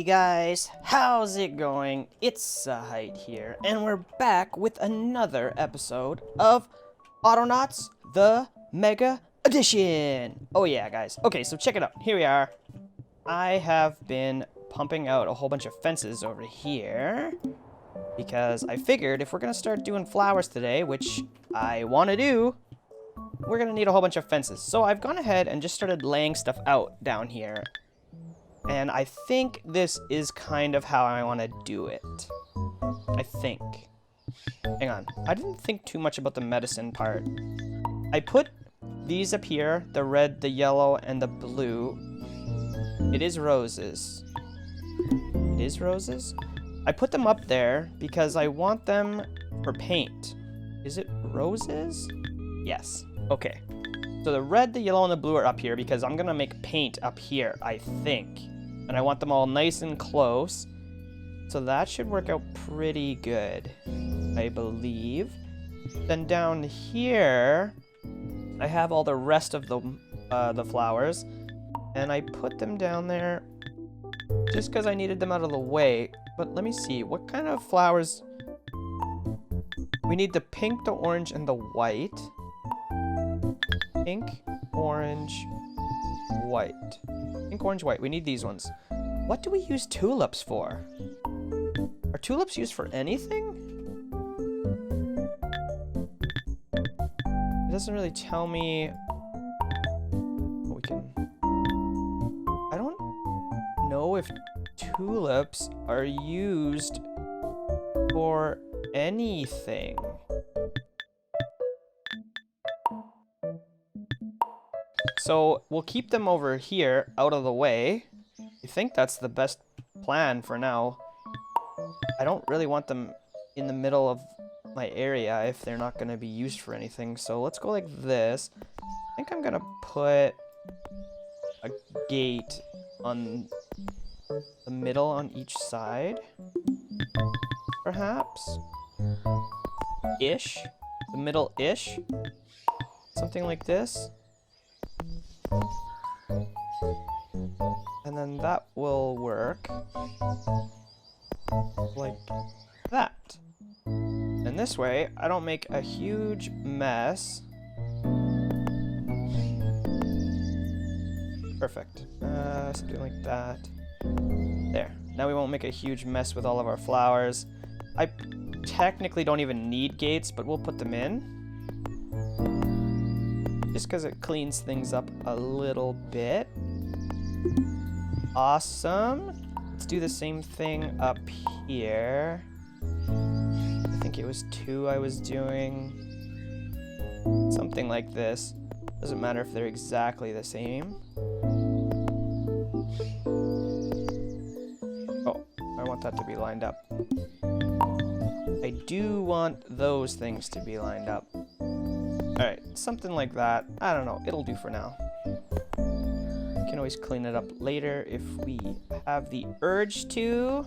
Hey guys, how's it going? It's Zahait here, and we're back with another episode of Autonauts the Mega Edition. Oh yeah, guys. Okay, so check it out. Here we are. I have been pumping out a whole bunch of fences over here because I figured if we're gonna start doing flowers today, which I want to do, we're gonna need a whole bunch of fences. So I've gone ahead and just started laying stuff out down here. And I think this is kind of how I want to do it. I think. Hang on. I didn't think too much about the medicine part. I put these up here, the red, the yellow, and the blue. It is roses. It is roses? I put them up there because I want them for paint. Is it roses? Yes. Okay. So the red, the yellow, and the blue are up here because I'm going to make paint up here, I think. And I want them all nice and close. So that should work out pretty good, I believe. Then down here, I have all the rest of the flowers. And I put them down there just because I needed them out of the way. But let me see, what kind of flowers? We need the pink, the orange, and the white. Pink, orange, white. Pink, orange, white. We need these ones. What do we use tulips for? Are tulips used for anything? It doesn't really tell me what we can... I don't know if tulips are used for anything. So we'll keep them over here, out of the way. I think that's the best plan for now. I don't really want them in the middle of my area if they're not going to be used for anything. So let's go like this. I think I'm going to put a gate on the middle on each side. Perhaps. Ish. The middle-ish. Something like this. And then that will work like that. And this way, I don't make a huge mess. Perfect. Something like that. There. Now we won't make a huge mess with all of our flowers. I technically don't even need gates, but we'll put them in. Just because it cleans things up a little bit. Awesome. Let's do the same thing up here. I think it was 2 I was doing. Something like this. Doesn't matter if they're exactly the same. Oh, I want that to be lined up. I do want those things to be lined up. Alright, something like that. I don't know. It'll do for now. We can always clean it up later if we have the urge to.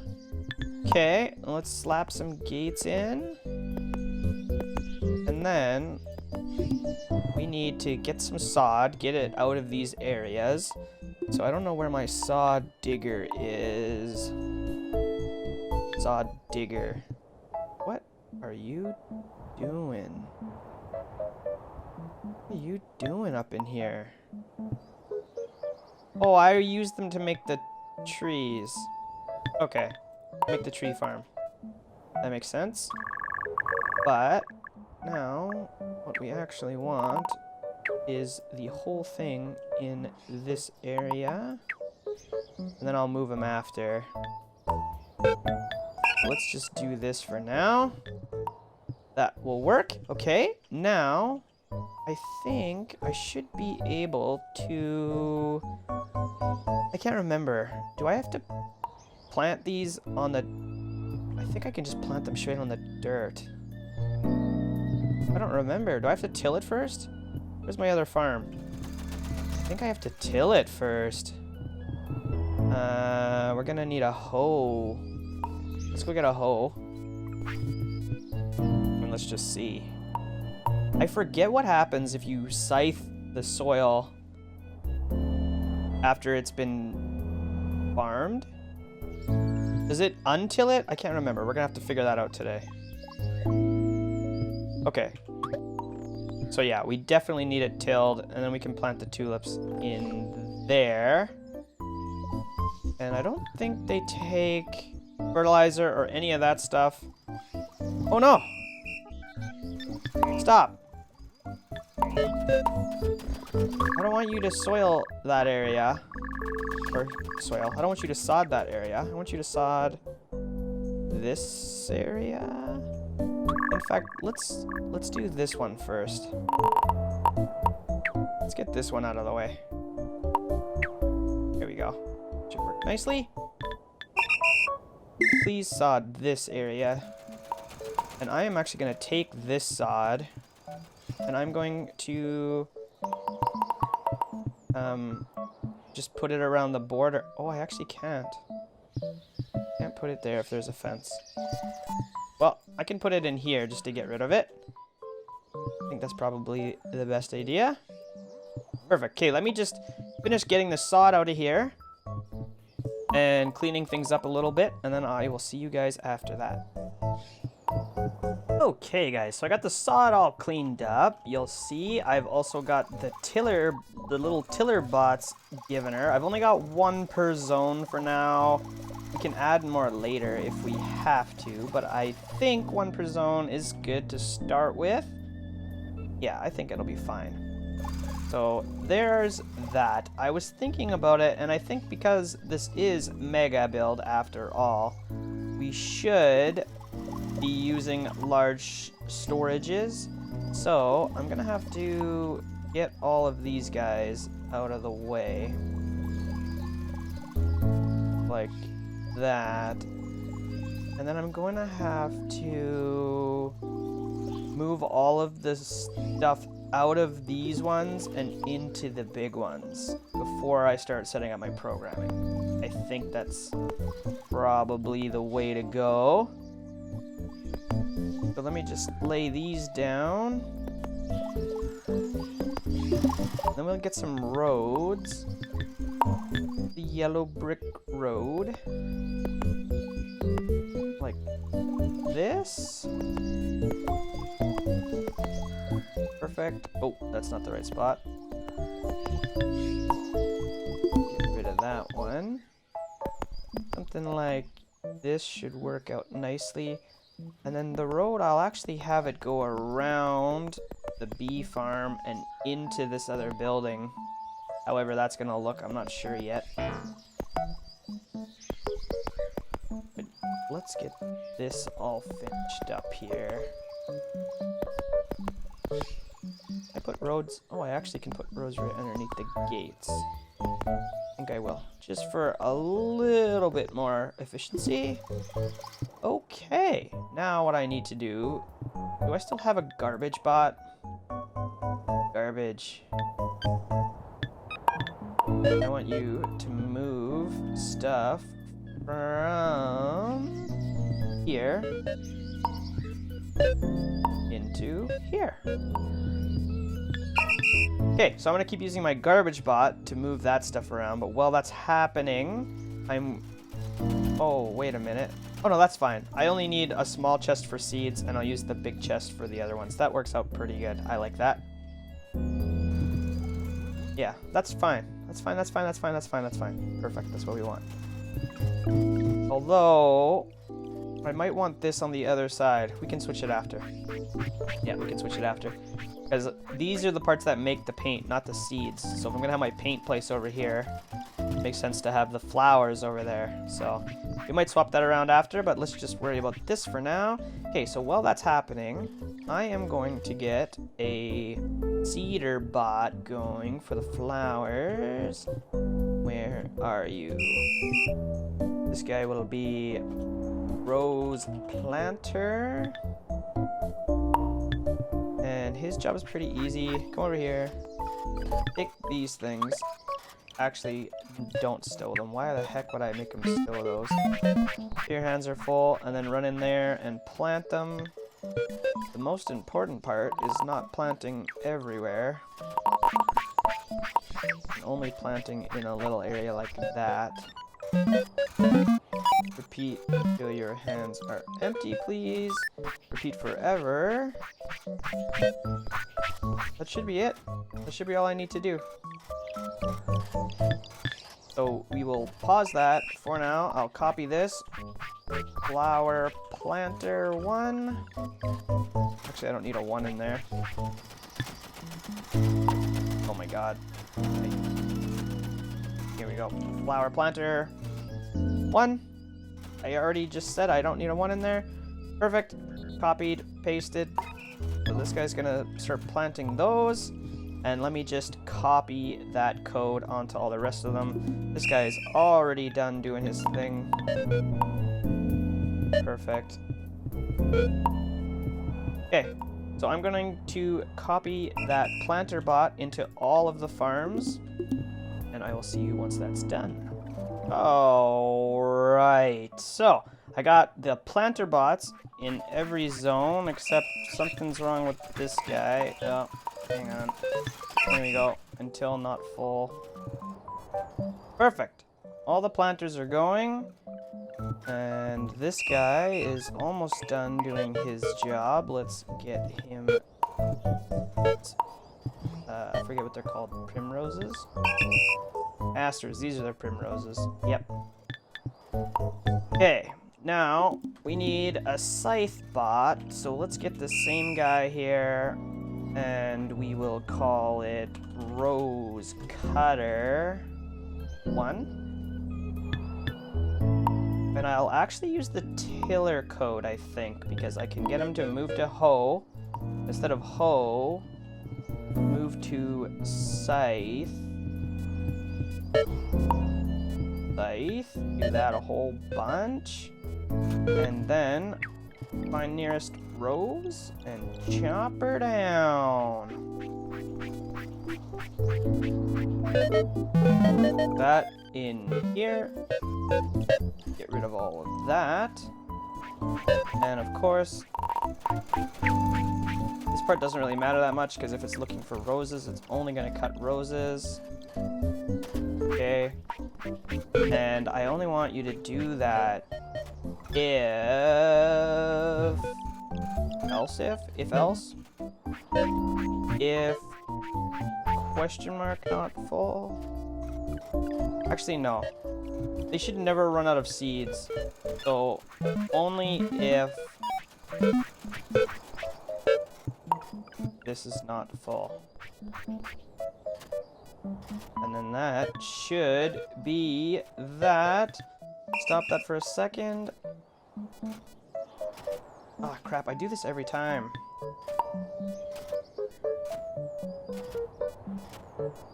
Okay, let's slap some gates in. And then we need to get some sod, get it out of these areas. So I don't know where my sod digger is. Sod digger. What are you doing? What are you doing up in here? Oh, I used them to make the trees. Okay. Make the tree farm. That makes sense. But now, what we actually want is the whole thing in this area. And then I'll move them after. Let's just do this for now. That will work. Okay, now I think I should be able to... I can't remember. Do I have to plant these on the... I think I can just plant them straight on the dirt. I don't remember. Do I have to till it first? Where's my other farm? I think I have to till it first. We're gonna need a hoe. Let's go get a hoe. And let's just see. I forget what happens if you scythe the soil after it's been farmed. Does it untill it? I can't remember. We're gonna have to figure that out today. Okay. So yeah, we definitely need it tilled, and then we can plant the tulips in there. And I don't think they take fertilizer or any of that stuff. Oh no! Stop! I don't want you to soil that area. Or soil. I don't want you to sod that area. I want you to sod this area. In fact, let's do this one first. Let's get this one out of the way. Here we go. Should work nicely. Please sod this area. And I am actually going to take this sod, and I'm going to just put it around the border. Oh, I actually can't. Can't put it there if there's a fence. Well, I can put it in here just to get rid of it. I think that's probably the best idea. Perfect. Okay, let me just finish getting the sod out of here and cleaning things up a little bit, and then I will see you guys after that. Okay guys, so I got the sod all cleaned up. You'll see I've also got the tiller, the little tiller bots given her. I've only got one per zone for now. We can add more later if we have to, but I think one per zone is good to start with. Yeah, I think it'll be fine. So there's that. I was thinking about it, and I think because this is mega build after all, we should be using large storages. So I'm gonna have to get all of these guys out of the way. Like that. And then I'm going to have to move all of this stuff out of these ones and into the big ones before I start setting up my programming. I think that's probably the way to go. So let me just lay these down. Then we'll get some roads. The yellow brick road. Like this. Perfect. Oh, that's not the right spot. Get rid of that one. Something like this should work out nicely. And then the road, I'll actually have it go around the bee farm and into this other building. However that's gonna look, I'm not sure yet. But let's get this all finished up here. I put roads, oh, I actually can put roads right underneath the gates. I think I will, just for a little bit more efficiency. Okay, now what I need to do I still have a garbage bot? Garbage. I want you to move stuff from here into here. Okay, so I'm gonna keep using my garbage bot to move that stuff around, but while that's happening, oh, wait a minute. Oh no, that's fine. I only need a small chest for seeds, and I'll use the big chest for the other ones. That works out pretty good. I like that. Yeah, that's fine. That's fine, that's fine, that's fine, that's fine, that's fine. Perfect, that's what we want. Although, I might want this on the other side. We can switch it after. Yeah, we can switch it after. Because these are the parts that make the paint, not the seeds. So if I'm gonna have my paint place over here, it makes sense to have the flowers over there. So we might swap that around after, but let's just worry about this for now. Okay, so while that's happening, I am going to get a seeder bot going for the flowers. Where are you? This guy will be Rose Planter. And his job is pretty easy. Come over here. Pick these things. Actually, don't stow them. Why the heck would I make them stow those? Your hands are full, and then run in there and plant them. The most important part is not planting everywhere. And only planting in a little area like that. Repeat until your hands are empty, please. Repeat forever. That should be it. That should be all I need to do. So we will pause that for now. I'll copy this. Flower planter 1. Actually, I don't need a 1 in there. Oh my god. Okay. Here we go. Flower planter 1. I already just said I don't need a 1 in there. Perfect. Copied, pasted. So this guy's gonna start planting those. And let me just copy that code onto all the rest of them. This guy is already done doing his thing. Perfect. Okay, so I'm going to copy that planter bot into all of the farms. And I will see you once that's done. Alright, so I got the planter bots in every zone except something's wrong with this guy. Oh, hang on. There we go. Until not full. Perfect. All the planters are going. And this guy is almost done doing his job. Let's get him... I forget what they're called. Primroses? Asters. These are the primroses. Yep. Okay. Now, we need a scythe bot. So let's get the same guy here. And we will call it Rose Cutter 1. And I'll actually use the tiller code, I think, because I can get him to move to hoe. Instead of hoe, move to scythe. Scythe. Do that a whole bunch. And then find nearest Rose and chop her down. That in here. Get rid of all of that. And of course, this part doesn't really matter that much because if it's looking for roses, it's only going to cut roses. Okay. And I only want you to do that if else, if question mark not full. Actually, no. They should never run out of seeds. So only if this is not full. And then that should be that. Stop that for a second. Ah, crap, I do this every time.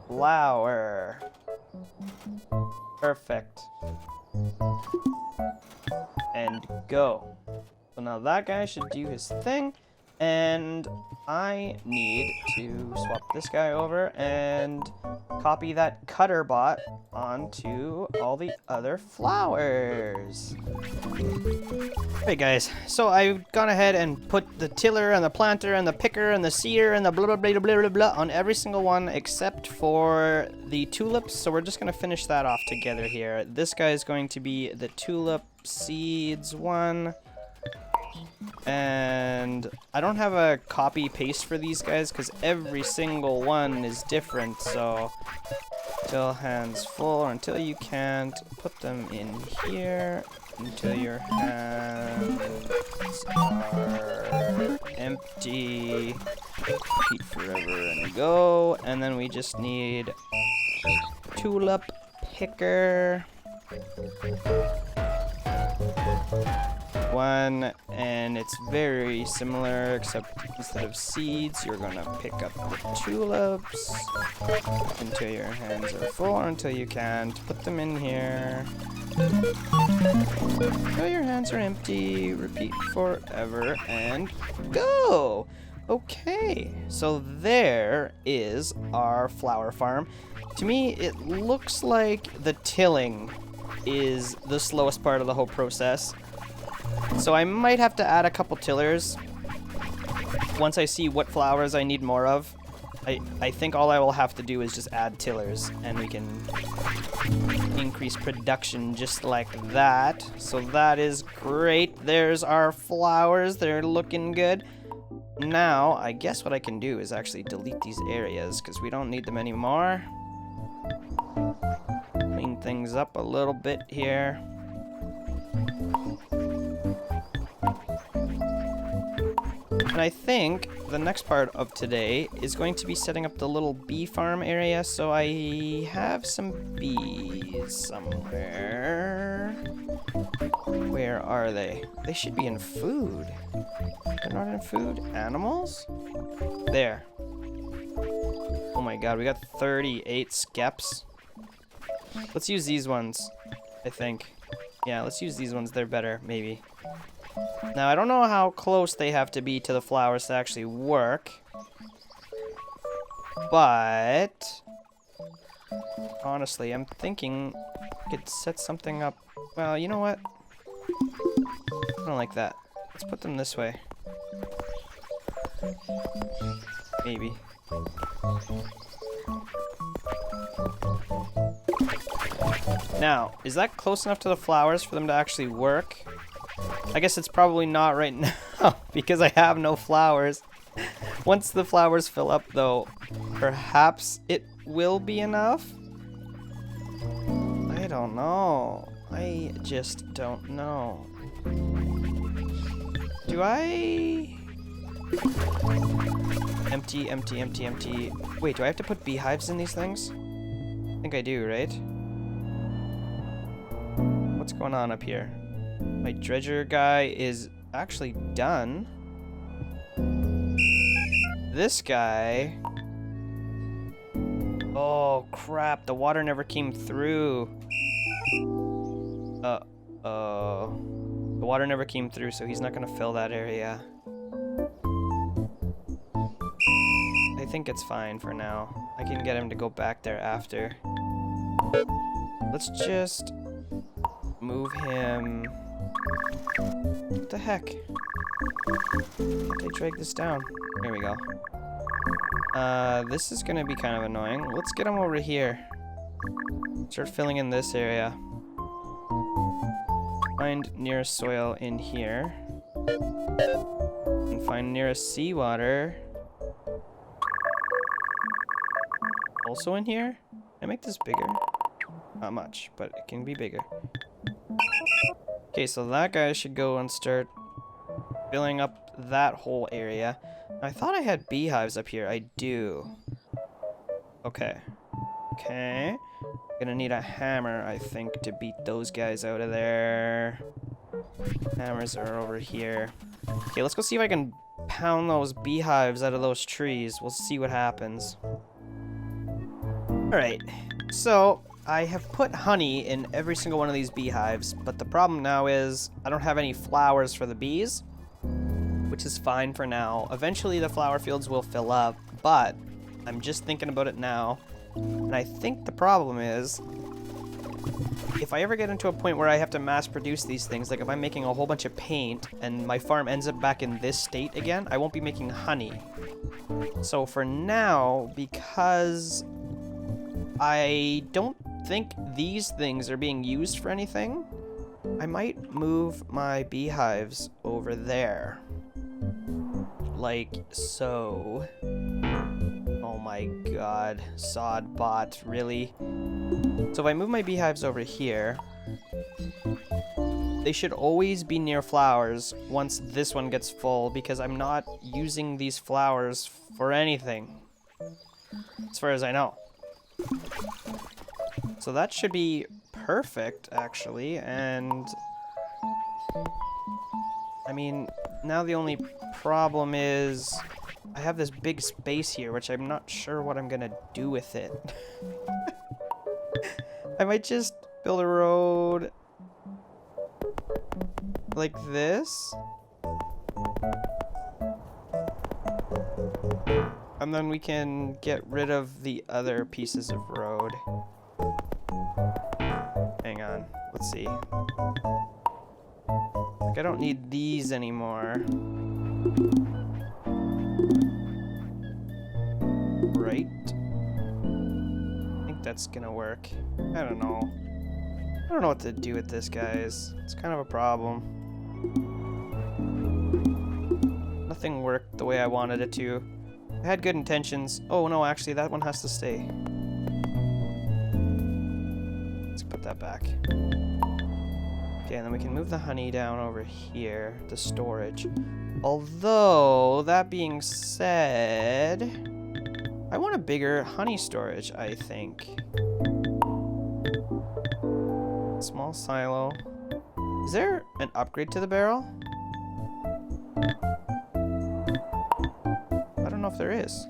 Flower. Perfect. And go. So now that guy should do his thing. And I need to swap this guy over and copy that cutter bot onto all the other flowers. Hey guys, so I've gone ahead and put the tiller and the planter and the picker and the seeder and the blah blah blah blah blah blah on every single one except for the tulips. So we're just gonna finish that off together here. This guy is going to be the tulip seeds one. And I don't have a copy paste for these guys because every single one is different. So until hands full or until you can't, put them in here until your hands are empty. Repeat forever and go. And then we just need tulip picker. One, and it's very similar except instead of seeds you're gonna pick up the tulips until your hands are full or until you can't. Put them in here until your hands are empty. Repeat forever and go. Okay, so there is our flower farm. To me it looks like the tilling is the slowest part of the whole process. So I might have to add a couple tillers once I see what flowers I need more of. I think all I will have to do is just add tillers and we can increase production just like that. So that is great. There's our flowers. They're looking good. Now, I guess what I can do is actually delete these areas because we don't need them anymore. Clean things up a little bit here. And I think the next part of today is going to be setting up the little bee farm area. So I have some bees somewhere. Where are they? They should be in food. They're not in food. Animals? There. Oh my god, we got 38 skeps. Let's use these ones, I think. Yeah, let's use these ones. They're better, maybe. Now, I don't know how close they have to be to the flowers to actually work. But honestly, I'm thinking I could set something up. Well, you know what? I don't like that. Let's put them this way. Maybe. Now, is that close enough to the flowers for them to actually work? I guess it's probably not right now because I have no flowers. Once the flowers fill up, though, perhaps it will be enough? I don't know. I just don't know. Do I... Empty, empty, empty, empty. Wait, do I have to put beehives in these things? I think I do, right? What's going on up here? My dredger guy is actually done. This guy... Oh, crap. The water never came through. Uh-oh. The water never came through, so he's not going to fill that area. I think it's fine for now. I can get him to go back there after. Let's just move him... What the heck? Can't I drag this down? There we go. This is gonna be kind of annoying. Let's get him over here. Start filling in this area. Find nearest soil in here. And find nearest seawater. Also in here? Can I make this bigger? Not much, but it can be bigger. Okay, so that guy should go and start filling up that whole area. I thought I had beehives up here. I do. Okay. Okay. Gonna need a hammer, I think, to beat those guys out of there. Hammers are over here. Okay, let's go see if I can pound those beehives out of those trees. We'll see what happens. Alright, so I have put honey in every single one of these beehives, but the problem now is I don't have any flowers for the bees, which is fine for now. Eventually the flower fields will fill up, but I'm just thinking about it now, and I think the problem is if I ever get into a point where I have to mass produce these things, like if I'm making a whole bunch of paint and my farm ends up back in this state again, I won't be making honey. So for now, because I don't think these things are being used for anything, I might move my beehives over there. Like so. Oh my god, sod bot, really? So if I move my beehives over here, they should always be near flowers once this one gets full, because I'm not using these flowers for anything, as far as I know. So that should be perfect, actually, and I mean, now the only problem is I have this big space here, which I'm not sure what I'm gonna do with it. I might just build a road like this. And then we can get rid of the other pieces of road. Hang on, let's see. Like, I don't need these anymore. Right? I think that's gonna work. I don't know. don't know what to do with this, guys. It's kind of a problem. Nothing worked the way I wanted it to. I had good intentions. Oh no, actually that one has to stay. Let's put that back. Okay, and then we can move the honey down over here to storage. Although, that being said, I want a bigger honey storage, I think. Small silo. Is there an upgrade to the barrel? I don't know if there is.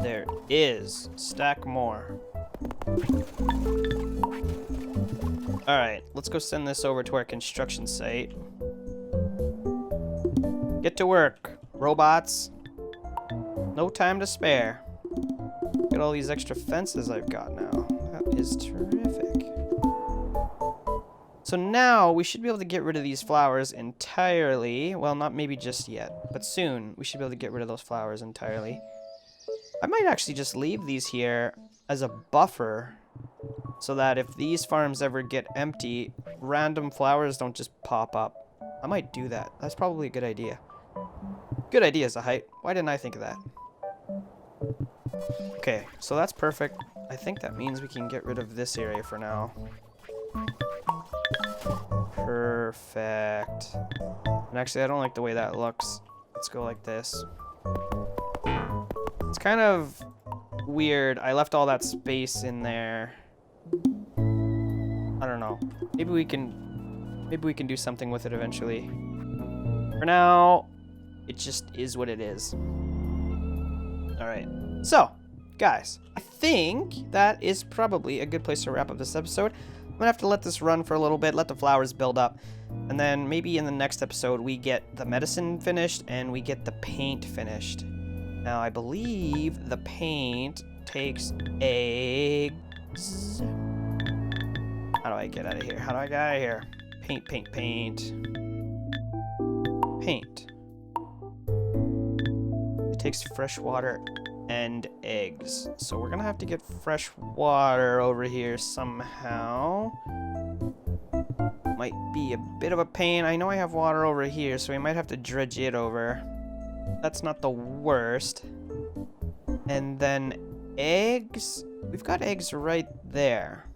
There is. Stack more. Alright, let's go send this over to our construction site. Get to work, robots. No time to spare. Look at all these extra fences I've got now. That is terrific. So now we should be able to get rid of these flowers entirely. Well, not maybe just yet, but soon we should be able to get rid of those flowers entirely. I might actually just leave these here as a buffer so that if these farms ever get empty, random flowers don't just pop up. I might do that. That's probably a good idea. Good idea, Zahait. Why didn't I think of that? Okay, so that's perfect. I think that means we can get rid of this area for now. Perfect. And actually, I don't like the way that looks. Let's go like this. It's kind of weird. I left all that space in there. I don't know. Maybe we can do something with it eventually. For now, it just is what it is. All right. So, guys, I think that is probably a good place to wrap up this episode. I'm gonna have to let this run for a little bit, let the flowers build up, and then maybe in the next episode we get the medicine finished and we get the paint finished. Now, I believe the paint takes eggs. How do I get out of here? How do I get out of here? Paint, paint, paint. Paint. It takes fresh water and eggs. So we're gonna have to get fresh water over here somehow. Might be a bit of a pain. I know I have water over here, so we might have to dredge it over. That's not the worst. And then eggs. We've got eggs right there.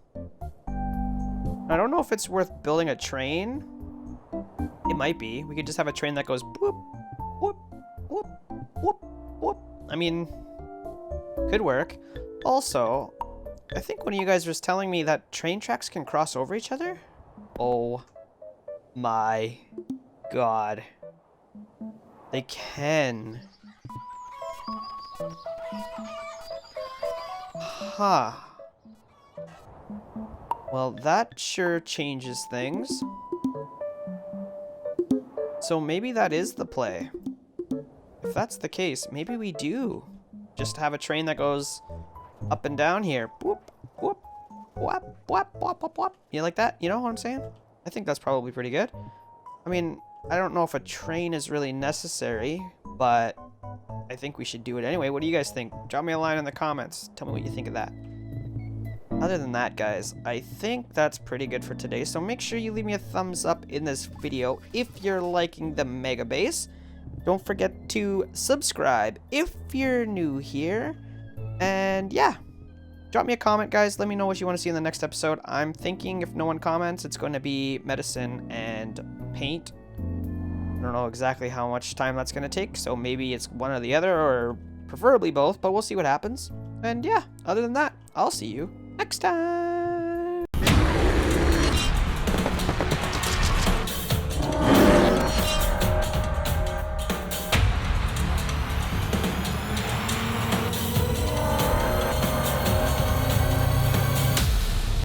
I don't know if it's worth building a train. It might be. We could just have a train that goes whoop, whoop, whoop, whoop, whoop. I mean, could work. Also, I think one of you guys was telling me that train tracks can cross over each other. Oh my god. They can. Huh. Well, that sure changes things. So maybe that is the play. If that's the case, maybe we do just have a train that goes up and down here. Whoop, whoop, whoop, whoop, whoop, whoop, whoop. You like that? You know what I'm saying? I think that's probably pretty good. I mean, I don't know if a train is really necessary, but I think we should do it anyway. What do you guys think? Drop me a line in the comments. Tell me what you think of that. Other than that, guys, I think that's pretty good for today. So make sure you leave me a thumbs up in this video if you're liking the Mega Base. Don't forget to subscribe if you're new here. And yeah, drop me a comment, guys. Let me know what you want to see in the next episode. I'm thinking if no one comments, it's going to be medicine and paint. I don't know exactly how much time that's going to take, so maybe it's one or the other, or preferably both, but we'll see what happens. And yeah, other than that, I'll see you next time.